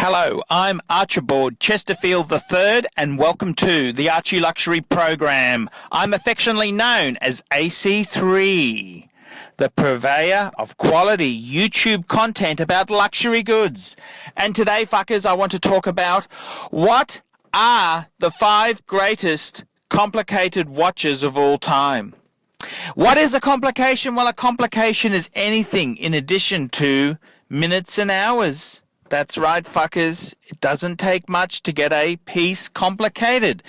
Hello, I'm Archibald Chesterfield III, and welcome to the ArchieLuxury program. I'm affectionately known as AC3, the purveyor of quality YouTube content about luxury goods. And today, fuckers, I want to talk about what are the 5 greatest complicated watches of all time. What is a complication? Well, a complication is anything in addition to minutes and hours. That's right, fuckers. It doesn't take much to get a piece complicated.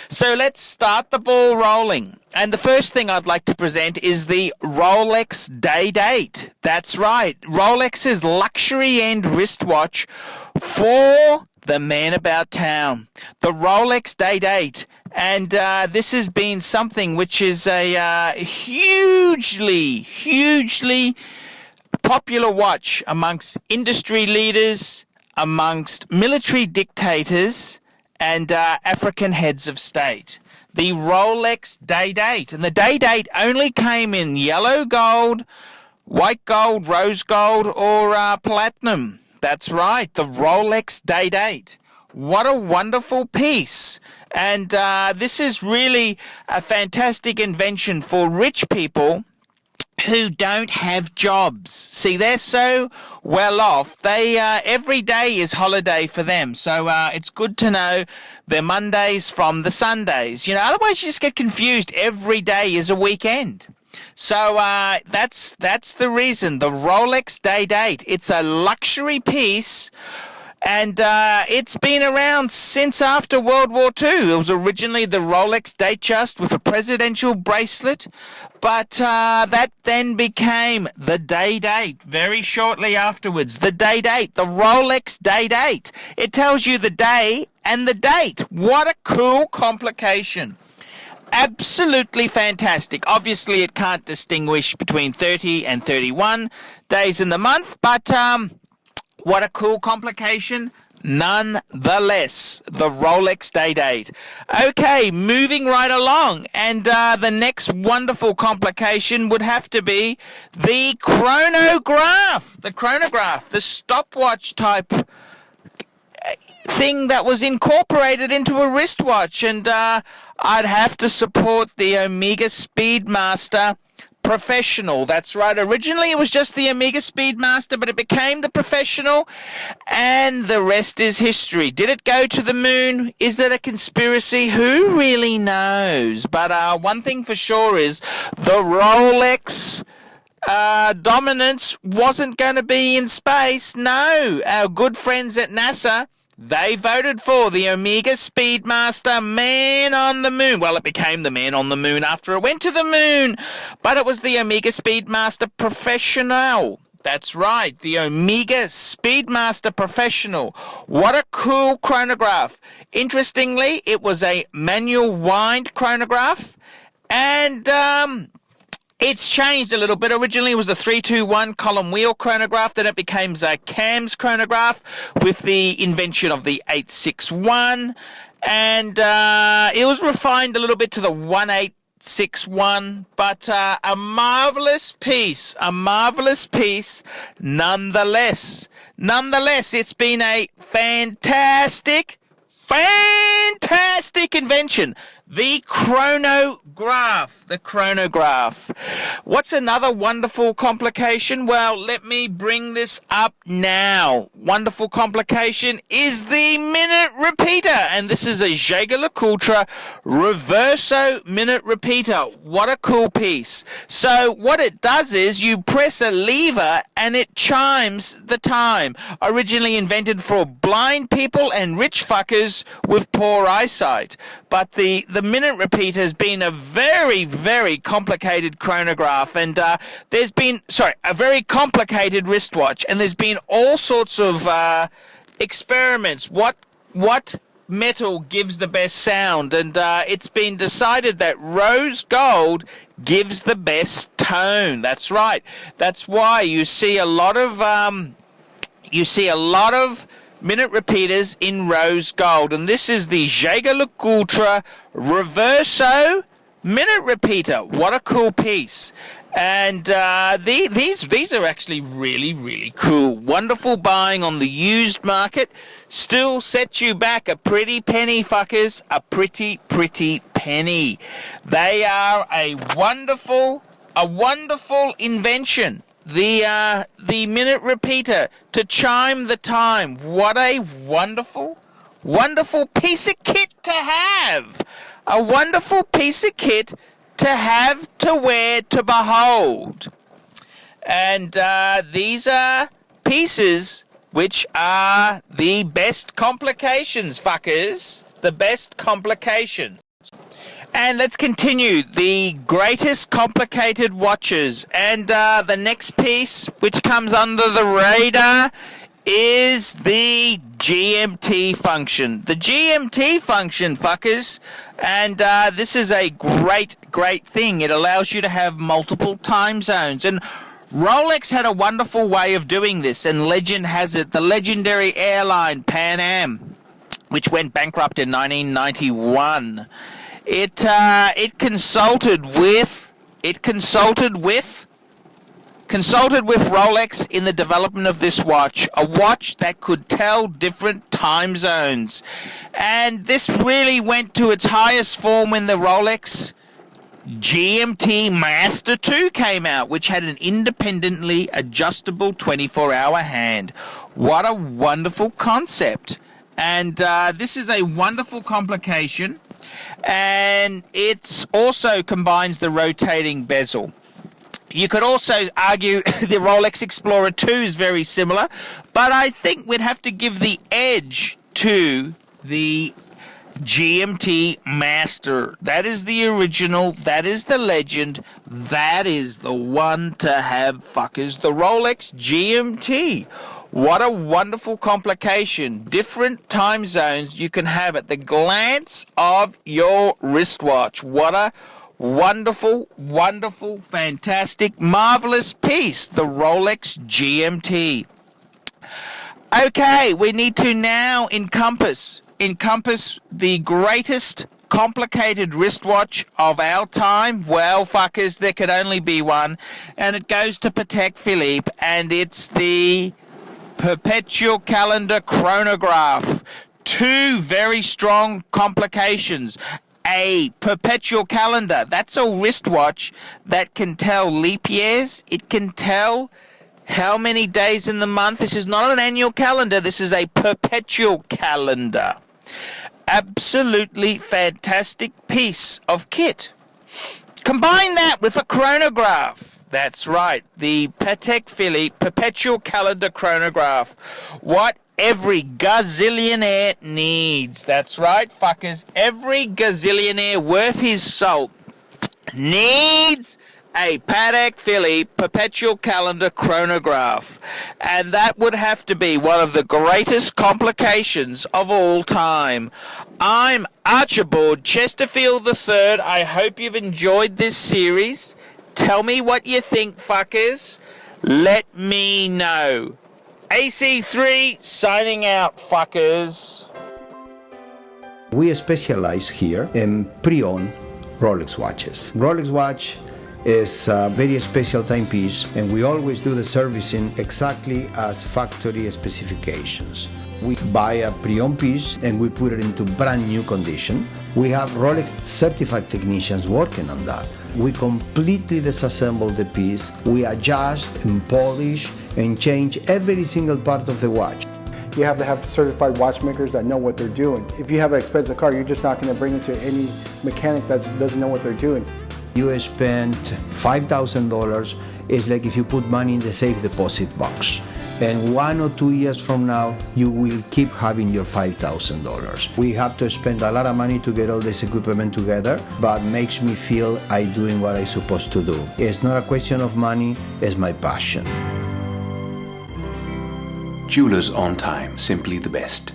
So let's start the ball rolling. And the first thing I'd like to present is the Rolex Day Date. That's right, Rolex's luxury end wristwatch for the man about town. The Rolex Day Date. And this has been something which is a hugely popular watch amongst industry leaders, amongst military dictators, and African heads of state. The Rolex Day Date. And the Day Date only came in yellow gold, white gold, rose gold, or platinum. That's right, the Rolex Day Date. What a wonderful piece. And this is really a fantastic invention for rich people who don't have jobs. See, they're so well off. They every day is holiday for them. So it's good to know their Mondays from the Sundays. You know, otherwise you just get confused. Every day is a weekend. So that's the reason. The Rolex Day Date. It's a luxury piece. And it's been around since after World War II. It was originally the Rolex Datejust with a presidential bracelet, but that then became the Day Date very shortly afterwards. The Day Date, the Rolex Day Date. It tells you the day and the date. What a cool complication. Absolutely fantastic. Obviously, it can't distinguish between 30 and 31 days in the month, but what a cool complication, nonetheless, the Rolex Day Date. Okay, moving right along, and the next wonderful complication would have to be the chronograph. The chronograph, the stopwatch type thing that was incorporated into a wristwatch, and I'd have to support the Omega Speedmaster Professional. That's right. Originally it was just the Omega Speedmaster, but it became the Professional, and the rest is history. Did it go to the moon? Is that a conspiracy? Who really knows? But one thing for sure is the Rolex dominance wasn't going to be in space. No, our good friends at NASA, they voted for the Omega Speedmaster Man on the Moon. Well, it became the Man on the Moon after it went to the moon, but it was the Omega Speedmaster Professional. That's right, the Omega Speedmaster Professional. What a cool chronograph. Interestingly, it was a manual wind chronograph, and it's changed a little bit. Originally, it was the 321 column wheel chronograph. Then it became a cams chronograph with the invention of the 861. And it was refined a little bit to the 1861. But a marvelous piece nonetheless. Nonetheless, it's been a fantastic invention. The chronograph. What's another wonderful complication? Well, let me bring this up now. Wonderful complication is the minute repeater. And this is a JaegerLeCoultre Reverso minute repeater. What a cool piece. So what it does is you press a lever and it chimes the time. Originally invented for blind people and rich fuckers with poor eyesight. But the minute repeater has been a very complicated chronograph, and there's been a very complicated wristwatch, and there's been all sorts of experiments. What metal gives the best sound? And it's been decided that rose gold gives the best tone. That's right. That's why you see a lot of minute repeaters in rose gold, and this is the JaegerLeCoultre Reverso minute repeater. What a cool piece. And these are actually really, really cool. Wonderful buying on the used market. Still sets you back a pretty penny, fuckers. A pretty, pretty penny. They are a wonderful invention. The minute repeater to chime the time. What a wonderful piece of kit to have. A wonderful piece of kit to have, to wear, to behold. And these are pieces which are the best complications, fuckers. The best complications. And let's continue. The greatest complicated watches. And the next piece, which comes under the radar, is the GMT Function. The GMT Function, fuckers. And this is a great thing. It allows you to have multiple time zones. And Rolex had a wonderful way of doing this. And legend has it, the legendary airline Pan Am, which went bankrupt in 1991. It consulted with Rolex in the development of this watch, a watch that could tell different time zones. And this really went to its highest form when the Rolex GMT Master 2 came out, which had an independently adjustable 24-hour hand. What a wonderful concept. And this is a wonderful complication. And it also combines the rotating bezel. You could also argue the Rolex Explorer 2 is very similar, but I think we'd have to give the edge to the GMT Master. That is the original, that is the legend, that is the one to have, fuckers. The Rolex GMT. What a wonderful complication. Different time zones you can have at the glance of your wristwatch. What a wonderful, fantastic, marvelous piece. The Rolex GMT. Okay, we need to now encompass the greatest complicated wristwatch of our time. Well, fuckers, there could only be one. And it goes to Patek Philippe, and it's the Perpetual Calendar Chronograph. Two very strong complications. A perpetual calendar, that's a wristwatch that can tell leap years. It can tell how many days in the month. This is not an annual calendar, this is a perpetual calendar. Absolutely fantastic piece of kit. Combine that with a chronograph. That's right, the Patek Philippe Perpetual Calendar Chronograph. What every gazillionaire needs. That's right, fuckers. Every gazillionaire worth his salt needs a Patek Philippe Perpetual Calendar Chronograph. And that would have to be one of the greatest complications of all time. I'm Archibald Chesterfield III. I hope you've enjoyed this series. Tell me what you think, fuckers. Let me know. AC3 signing out, fuckers. We specialize here in pre-owned Rolex watches. Rolex watch is a very special timepiece, and we always do the servicing exactly as factory specifications. We buy a pre-owned piece and we put it into brand new condition. We have Rolex certified technicians working on that. We completely disassemble the piece, we adjust and polish and change every single part of the watch. You have to have certified watchmakers that know what they're doing. If you have an expensive car, you're just not going to bring it to any mechanic that doesn't know what they're doing. You spend $5,000, it's like if you put money in the safe deposit box. And 1 or 2 years from now, you will keep having your $5,000. We have to spend a lot of money to get all this equipment together, but makes me feel I'm doing what I'm supposed to do. It's not a question of money, it's my passion. Jewelers on time, simply the best.